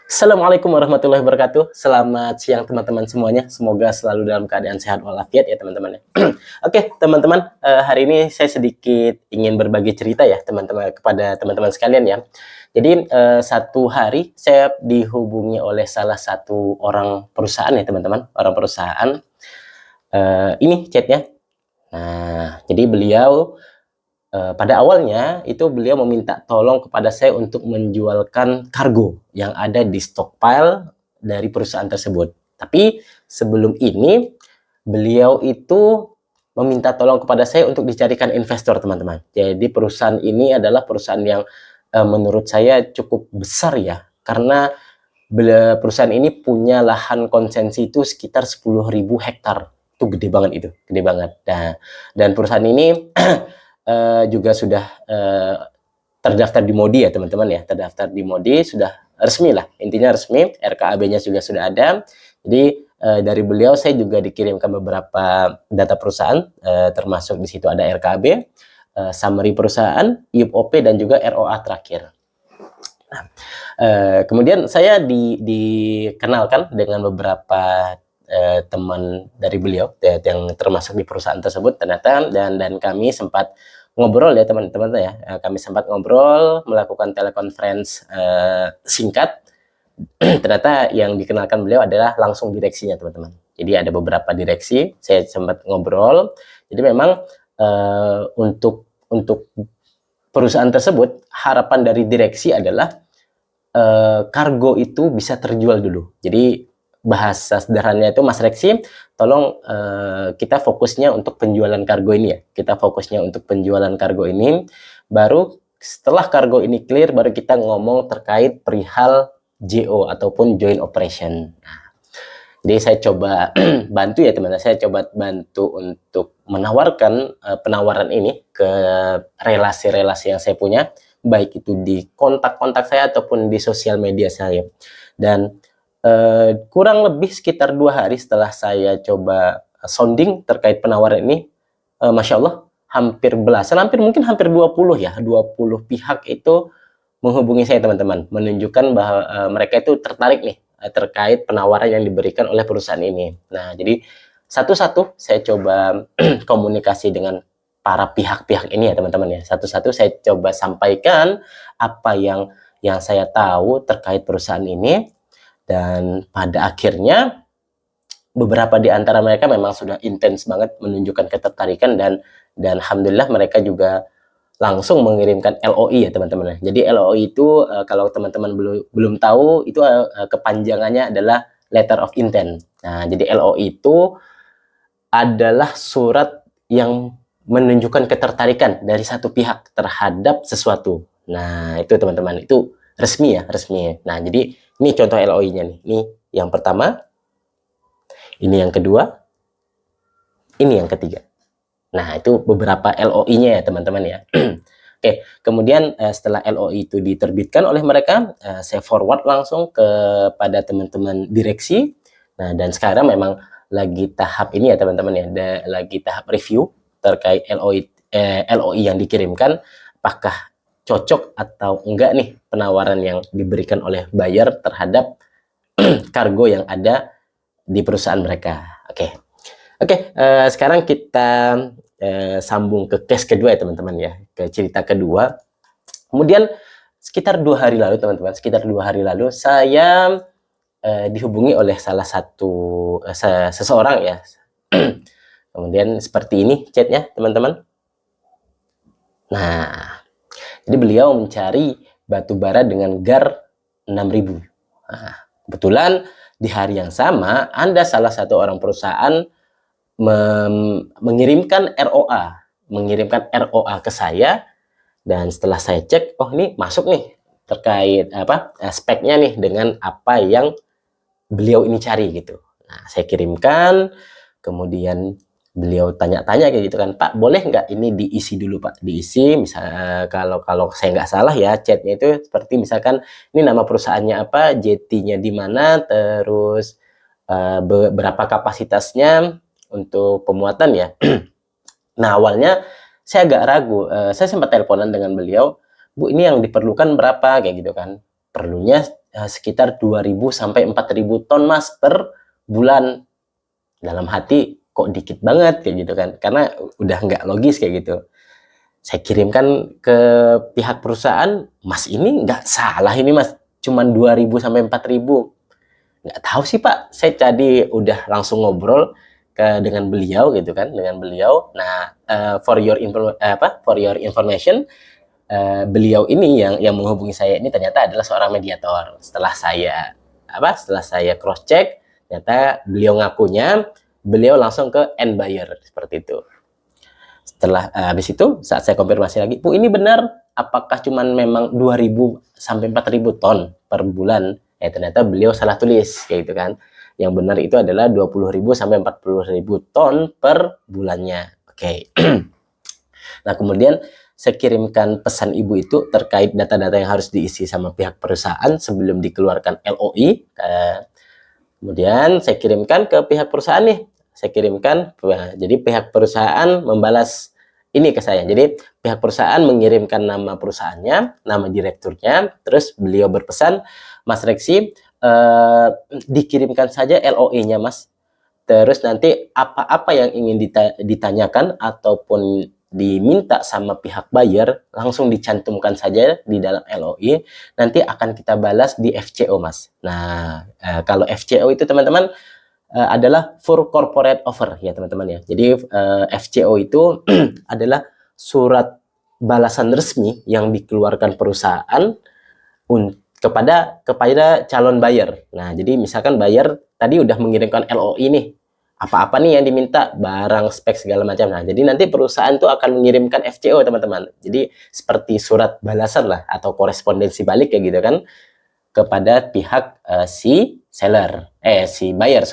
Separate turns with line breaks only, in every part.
Assalamualaikum warahmatullahi wabarakatuh. Selamat siang teman-teman semuanya. Semoga selalu dalam keadaan sehat walafiat ya teman-teman ya. Oke teman-teman, hari ini saya sedikit ingin berbagi cerita ya teman-teman kepada teman-teman sekalian ya. Jadi satu hari saya dihubungi oleh salah satu orang perusahaan ya teman-teman, orang perusahaan. Ini chatnya. Nah, jadi beliau pada awalnya itu beliau meminta tolong kepada saya untuk menjualkan kargo yang ada di stockpile dari perusahaan tersebut. Tapi sebelum ini beliau itu meminta tolong kepada saya untuk dicarikan investor, teman-teman. Jadi perusahaan ini adalah perusahaan yang menurut saya cukup besar ya, karena perusahaan ini punya lahan konsesi itu sekitar 10.000 hektar. Itu gede banget itu, gede banget. Nah, dan perusahaan ini juga sudah terdaftar di MODI ya teman-teman ya, terdaftar di MODI, sudah resmi lah, intinya resmi, RKAB-nya juga sudah ada. Jadi dari beliau saya juga dikirimkan beberapa data perusahaan, termasuk di situ ada RKAB, summary perusahaan, IUP dan juga ROA terakhir. Nah, kemudian saya dikenalkan dengan beberapa teman dari beliau yang termasuk di perusahaan tersebut ternyata, dan kami sempat ngobrol ya teman-teman ya, kami sempat ngobrol melakukan telekonferensi singkat. Ternyata yang dikenalkan beliau adalah langsung direksinya teman-teman. Jadi ada beberapa direksi, saya sempat ngobrol. Jadi memang untuk perusahaan tersebut harapan dari direksi adalah kargo itu bisa terjual dulu. Jadi bahasa sederhananya itu Mas Reksi, tolong kita fokusnya untuk penjualan kargo ini ya. Kita fokusnya untuk penjualan kargo ini, baru setelah kargo ini clear, baru kita ngomong terkait perihal JO ataupun joint operation. Nah, jadi saya coba bantu ya teman-teman, saya coba bantu untuk menawarkan penawaran ini ke relasi-relasi yang saya punya, baik itu di kontak-kontak saya ataupun di sosial media saya. Dan kurang lebih sekitar 2 hari setelah saya coba sounding terkait penawaran ini, Masya Allah, hampir belasan, mungkin hampir 20 ya, 20 pihak itu menghubungi saya teman-teman, menunjukkan bahwa mereka itu tertarik nih terkait penawaran yang diberikan oleh perusahaan ini. Nah, jadi satu-satu saya coba komunikasi dengan para pihak-pihak ini ya teman-teman ya. Satu-satu saya coba sampaikan apa yang saya tahu terkait perusahaan ini, dan pada akhirnya beberapa di antara mereka memang sudah intens banget menunjukkan ketertarikan, dan alhamdulillah mereka juga langsung mengirimkan LOI ya teman-teman. Jadi LOI itu kalau teman-teman belum tahu itu kepanjangannya adalah letter of intent. Nah, jadi LOI itu adalah surat yang menunjukkan ketertarikan dari satu pihak terhadap sesuatu. Nah, itu teman-teman, itu resmi ya, resmi. Nah, jadi ini contoh LOI-nya nih. Ini yang pertama, ini yang kedua, ini yang ketiga. Nah, itu beberapa LOI-nya ya teman-teman ya. Oke, kemudian setelah LOI itu diterbitkan oleh mereka, saya forward langsung kepada teman-teman direksi. Nah, dan sekarang memang lagi tahap ini ya teman-teman ya, lagi tahap review terkait LOI yang dikirimkan, apakah cocok atau enggak nih penawaran yang diberikan oleh buyer terhadap kargo yang ada di perusahaan mereka. Oke, sekarang kita sambung ke case kedua ya teman-teman ya, ke cerita kedua. Kemudian sekitar 2 hari lalu teman-teman, sekitar 2 hari lalu saya dihubungi oleh salah satu seseorang ya. Kemudian seperti ini chatnya teman-teman. Nah, jadi beliau mencari batu bara dengan GAR 6.000. Nah, kebetulan di hari yang sama ada salah satu orang perusahaan mengirimkan ROA ke saya, dan setelah saya cek, oh ini masuk nih terkait speknya nih dengan apa yang beliau ini cari gitu. Nah, saya kirimkan, kemudian beliau tanya-tanya kayak gitu kan, Pak boleh nggak ini diisi dulu Pak, diisi misalnya, kalau saya nggak salah ya chatnya itu seperti misalkan ini nama perusahaannya apa, JT-nya di mana, terus berapa kapasitasnya untuk pemuatan ya. Nah, awalnya saya agak ragu, saya sempat teleponan dengan beliau, Bu ini yang diperlukan berapa, kayak gitu kan. Perlunya sekitar 2.000 sampai 4.000 ton Mas per bulan. Dalam hati kok dikit banget kayak gitu kan, karena udah nggak logis kayak gitu. Saya kirimkan ke pihak perusahaan, Mas ini nggak salah ini Mas, cuman 2.000 sampai 4.000. Nggak tahu sih Pak, saya tadi udah langsung ngobrol dengan beliau gitu kan, dengan beliau. Nah, for your information, beliau ini yang menghubungi saya ini ternyata adalah seorang mediator. Setelah saya cross check, ternyata beliau ngakunya beliau langsung ke end buyer seperti itu. Setelah habis itu saat saya konfirmasi lagi, Bu ini benar apakah cuman memang 2.000 sampai 4.000 ton per bulan? Ternyata beliau salah tulis kayak gitu kan. Yang benar itu adalah 20.000 sampai 40.000 ton per bulannya. Oke. Nah, kemudian saya kirimkan pesan ibu itu terkait data-data yang harus diisi sama pihak perusahaan sebelum dikeluarkan LOI. Kemudian saya kirimkan ke pihak perusahaan nih. Saya kirimkan, jadi pihak perusahaan membalas ini ke saya. Jadi pihak perusahaan mengirimkan nama perusahaannya, nama direkturnya, terus beliau berpesan, Mas Reksi, dikirimkan saja LOI-nya Mas. Terus nanti apa-apa yang ingin ditanyakan ataupun diminta sama pihak buyer, langsung dicantumkan saja di dalam LOI, nanti akan kita balas di FCO Mas. Nah, kalau FCO itu teman-teman adalah for corporate offer ya teman-teman ya. Jadi FCO itu adalah surat balasan resmi yang dikeluarkan perusahaan kepada calon buyer. Nah, jadi misalkan buyer tadi udah mengirimkan LOI nih, apa-apa nih yang diminta, barang, spek segala macam. Nah, jadi nanti perusahaan tuh akan mengirimkan FCO teman-teman. Jadi seperti surat balasan lah atau korespondensi balik kayak gitu kan kepada pihak si buyer.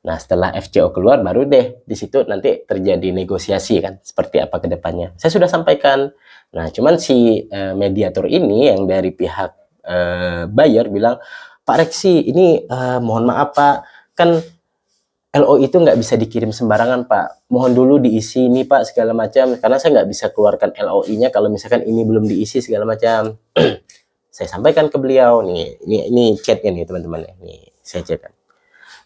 Nah, setelah FCO keluar baru deh di situ nanti terjadi negosiasi kan seperti apa ke depannya. Saya sudah sampaikan. Nah, cuman si mediator ini yang dari pihak buyer bilang, Pak Reksi, ini mohon maaf Pak, kan LOI itu nggak bisa dikirim sembarangan Pak. Mohon dulu diisi ini Pak segala macam, karena saya nggak bisa keluarkan LOI-nya kalau misalkan ini belum diisi segala macam. Saya sampaikan ke beliau nih, ini chatnya nih teman-teman ya, nih saya chatkan.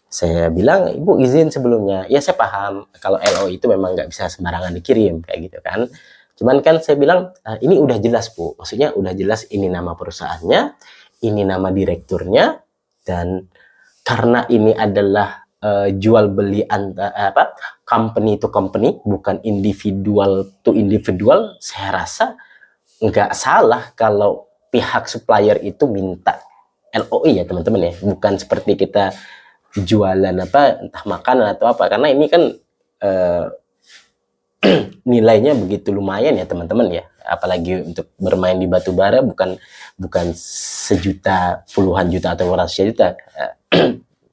Saya bilang, Ibu izin sebelumnya, ya saya paham kalau LOI itu memang nggak bisa sembarangan dikirim kayak gitu kan. Cuman kan saya bilang ini udah jelas Bu, maksudnya udah jelas ini nama perusahaannya, ini nama direkturnya, dan karena ini adalah jual beli company to company, bukan individual to individual, saya rasa nggak salah kalau pihak supplier itu minta LOI ya teman-teman ya, bukan seperti kita jualan entah makanan atau apa, karena ini kan nilainya begitu lumayan ya teman-teman ya, apalagi untuk bermain di batu bara bukan sejuta, puluhan juta atau ratus juta,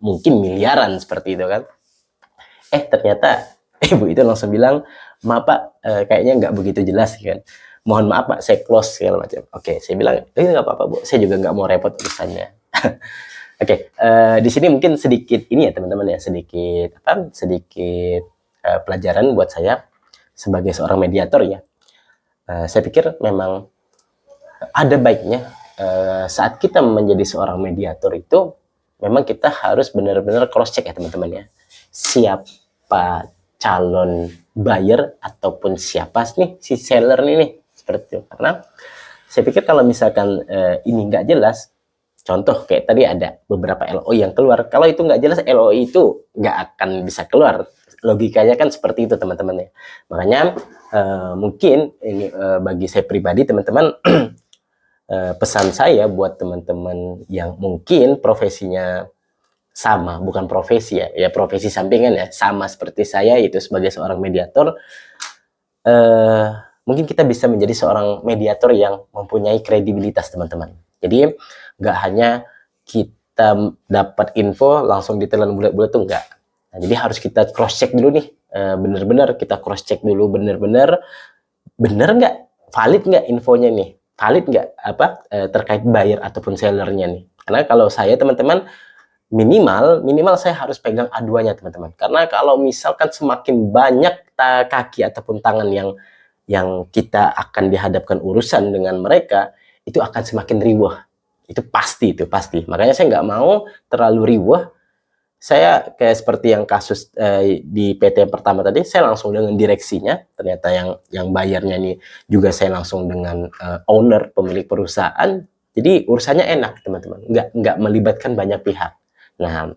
mungkin miliaran seperti itu kan. Ternyata ibu itu langsung bilang, maaf Pak, kayaknya nggak begitu jelas kan. Mohon maaf Pak, saya close segala macam. Oke, saya bilang, nggak apa-apa Bu, saya juga nggak mau repot urusannya. Oke, di sini mungkin sedikit ini ya teman-teman ya, sedikit pelajaran buat saya sebagai seorang mediator ya. Saya pikir memang ada baiknya saat kita menjadi seorang mediator itu memang kita harus benar-benar cross check ya teman-teman ya. Siapa calon buyer ataupun siapa nih si seller nih seperti itu. Karena saya pikir kalau misalkan ini nggak jelas, contoh kayak tadi ada beberapa LOI yang keluar, kalau itu nggak jelas LOI itu nggak akan bisa keluar. Logikanya kan seperti itu teman-teman ya. Makanya mungkin ini bagi saya pribadi teman-teman, pesan saya buat teman-teman yang mungkin profesinya sama, bukan profesi ya profesi sampingan ya, sama seperti saya itu sebagai seorang mediator, mungkin kita bisa menjadi seorang mediator yang mempunyai kredibilitas teman-teman. Jadi nggak hanya kita dapat info langsung ditelan bulat-bulat tuh enggak. Nah, jadi harus kita cross check dulu nih, bener-bener kita cross check dulu, bener nggak, valid nggak infonya nih, valid nggak terkait buyer ataupun sellernya nih. Karena kalau saya teman-teman minimal saya harus pegang aduannya teman-teman. Karena kalau misalkan semakin banyak kaki ataupun tangan yang kita akan dihadapkan urusan dengan mereka, itu akan semakin riwah. Itu pasti. Makanya saya nggak mau terlalu riwah. Saya kayak seperti yang kasus di PT yang pertama tadi, saya langsung dengan direksinya. Ternyata yang bayarnya ini juga saya langsung dengan owner, pemilik perusahaan. Jadi urusannya enak, teman-teman. Nggak melibatkan banyak pihak. Nah,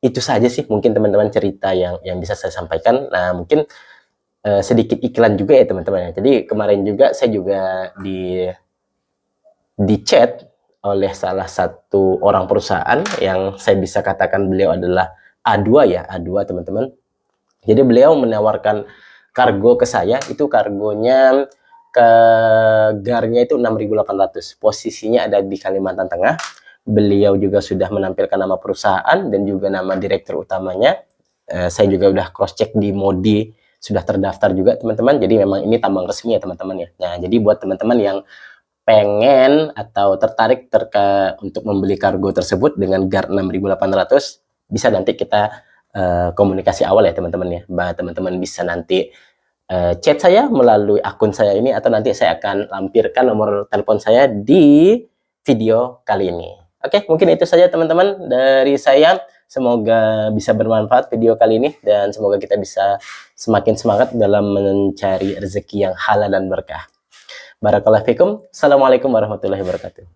itu saja sih mungkin teman-teman cerita yang bisa saya sampaikan. Nah, mungkin sedikit iklan juga ya teman-teman. Jadi kemarin juga saya juga di chat oleh salah satu orang perusahaan yang saya bisa katakan beliau adalah A2 ya, A2 teman-teman. Jadi beliau menawarkan kargo ke saya, itu kargonya ke garnya itu 6.800. Posisinya ada di Kalimantan Tengah. Beliau juga sudah menampilkan nama perusahaan dan juga nama direktur utamanya. Saya juga udah cross check di Modi, sudah terdaftar juga teman-teman. Jadi memang ini tambang resmi ya teman-teman ya. Nah, jadi buat teman-teman yang pengen atau tertarik untuk membeli kargo tersebut dengan GAR 6.800, bisa nanti kita komunikasi awal ya teman-teman ya. Teman-teman bisa nanti chat saya melalui akun saya ini, atau nanti saya akan lampirkan nomor telepon saya di video kali ini. Oke, mungkin itu saja teman-teman dari saya. Semoga bisa bermanfaat video kali ini, dan semoga kita bisa semakin semangat dalam mencari rezeki yang halal dan berkah. Barakallahu fikum. Assalamualaikum warahmatullahi wabarakatuh.